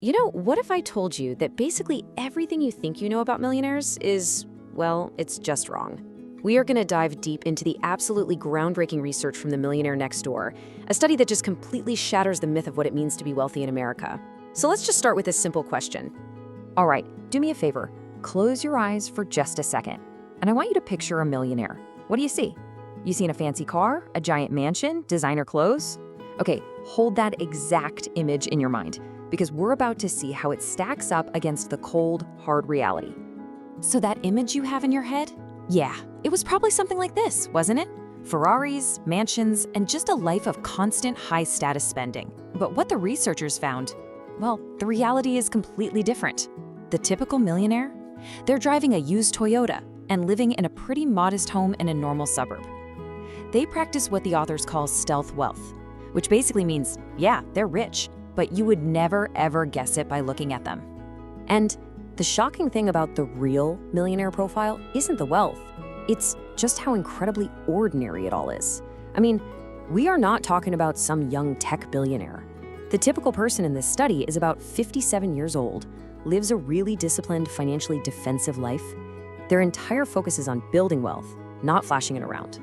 What if I told you that basically everything you think you know about millionaires is, well, it's just wrong? We are going to dive deep into the absolutely groundbreaking research from the Millionaire Next Door, a study that just completely shatters the myth of what it means to be wealthy in America. So let's just start with this simple question. All right, do me a favor. Close your eyes for just a second. And I want you to picture a millionaire. What do you see? You seeing a fancy car, a giant mansion, designer clothes? Okay, hold that exact image in your mind, because we're about to see how it stacks up against the cold, hard reality. So that image you have in your head? Yeah, it was probably something like this, wasn't it? Ferraris, mansions, and just a life of constant high-status spending. But what the researchers found, well, the reality is completely different. The typical millionaire? They're driving a used Toyota and living in a pretty modest home in a normal suburb. They practice what the authors call stealth wealth, which basically means, yeah, they're rich, but you would never, ever guess it by looking at them. And the shocking thing about the real millionaire profile isn't the wealth. It's just how incredibly ordinary it all is. I mean, we are not talking about some young tech billionaire. The typical person in this study is about 57 years old, lives a really disciplined, financially defensive life. Their entire focus is on building wealth, not flashing it around.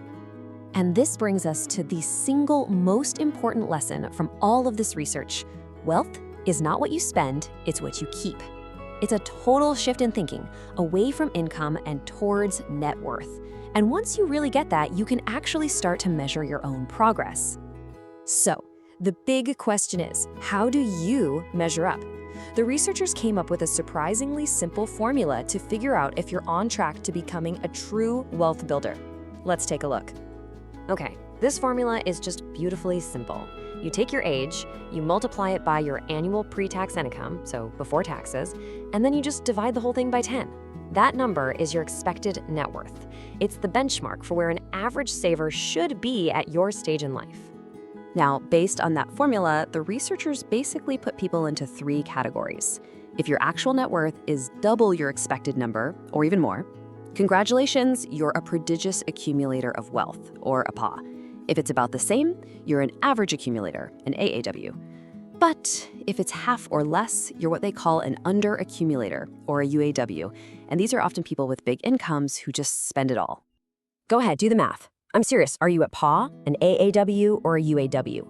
And this brings us to the single most important lesson from all of this research. Wealth is not what you spend, it's what you keep. It's a total shift in thinking, away from income and towards net worth. And once you really get that, you can actually start to measure your own progress. So, the big question is, how do you measure up? The researchers came up with a surprisingly simple formula to figure out if you're on track to becoming a true wealth builder. Let's take a look. Okay, this formula is just beautifully simple. You take your age, you multiply it by your annual pre-tax income, so before taxes, and then you just divide the whole thing by 10. That number is your expected net worth. It's the benchmark for where an average saver should be at your stage in life. Now, based on that formula, the researchers basically put people into 3 categories. If your actual net worth is double your expected number, or even more, congratulations, you're a prodigious accumulator of wealth, or a PA. If it's about the same, you're an average accumulator, an AAW. But if it's half or less, you're what they call an under-accumulator, or a UAW, and these are often people with big incomes who just spend it all. Go ahead, do the math. I'm serious, are you a PA, an AAW, or a UAW?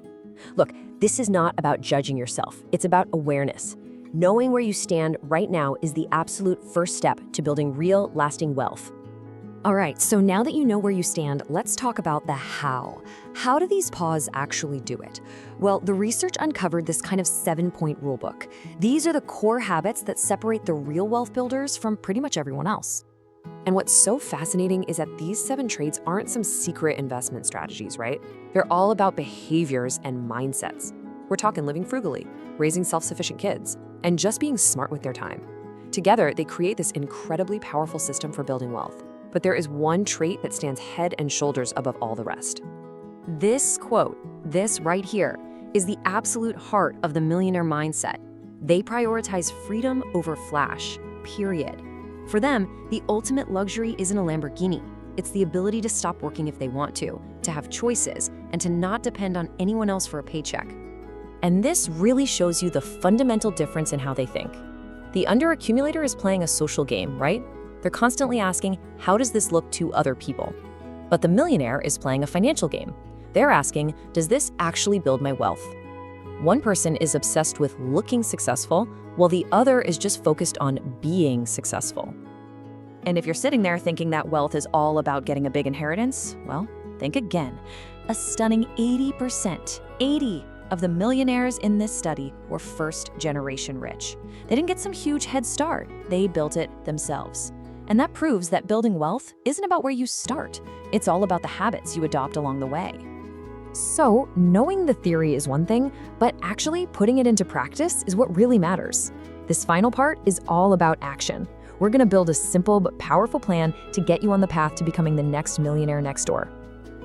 Look, this is not about judging yourself, it's about awareness. Knowing where you stand right now is the absolute first step to building real, lasting wealth. All right, so now that you know where you stand, let's talk about the how. How do these PAs actually do it? Well, the research uncovered this kind of 7-point rulebook. These are the core habits that separate the real wealth builders from pretty much everyone else. And what's so fascinating is that these 7 traits aren't some secret investment strategies, right? They're all about behaviors and mindsets. We're talking living frugally, raising self-sufficient kids, and just being smart with their time. Together, they create this incredibly powerful system for building wealth. But there is one trait that stands head and shoulders above all the rest. This quote, this right here, is the absolute heart of the millionaire mindset. They prioritize freedom over flash, period. For them, the ultimate luxury isn't a Lamborghini. It's the ability to stop working if they want to have choices, and to not depend on anyone else for a paycheck. And this really shows you the fundamental difference in how they think. The under-accumulator is playing a social game, right? They're constantly asking, how does this look to other people? But the millionaire is playing a financial game. They're asking, does this actually build my wealth? One person is obsessed with looking successful, while the other is just focused on being successful. And if you're sitting there thinking that wealth is all about getting a big inheritance, well, think again. A stunning 80% of the millionaires in this study were first-generation rich. They didn't get some huge head start, they built it themselves. And that proves that building wealth isn't about where you start. It's all about the habits you adopt along the way. So, knowing the theory is one thing, but actually putting it into practice is what really matters. This final part is all about action. We're gonna build a simple but powerful plan to get you on the path to becoming the next millionaire next door.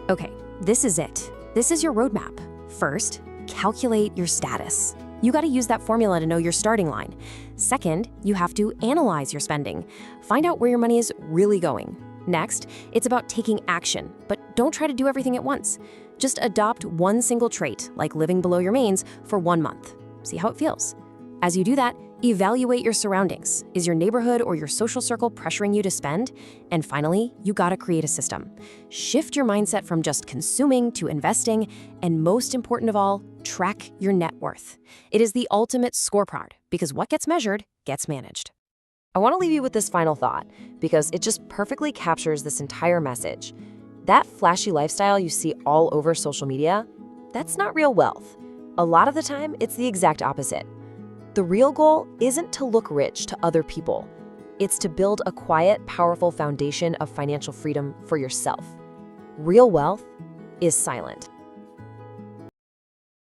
Okay, this is it. This is your roadmap. First, calculate your status. You gotta use that formula to know your starting line. Second, you have to analyze your spending. Find out where your money is really going. Next, it's about taking action, but don't try to do everything at once. Just adopt one single trait, like living below your means, for 1 month. See how it feels. As you do that, evaluate your surroundings. Is your neighborhood or your social circle pressuring you to spend? And finally, you gotta create a system. Shift your mindset from just consuming to investing, and most important of all, track your net worth. It is the ultimate scorecard, because what gets measured gets managed. I want to leave you with this final thought, because it just perfectly captures this entire message. That flashy lifestyle you see all over social media, that's not real wealth. A lot of the time, it's the exact opposite. The real goal isn't to look rich to other people. It's to build a quiet, powerful foundation of financial freedom for yourself. Real wealth is silent.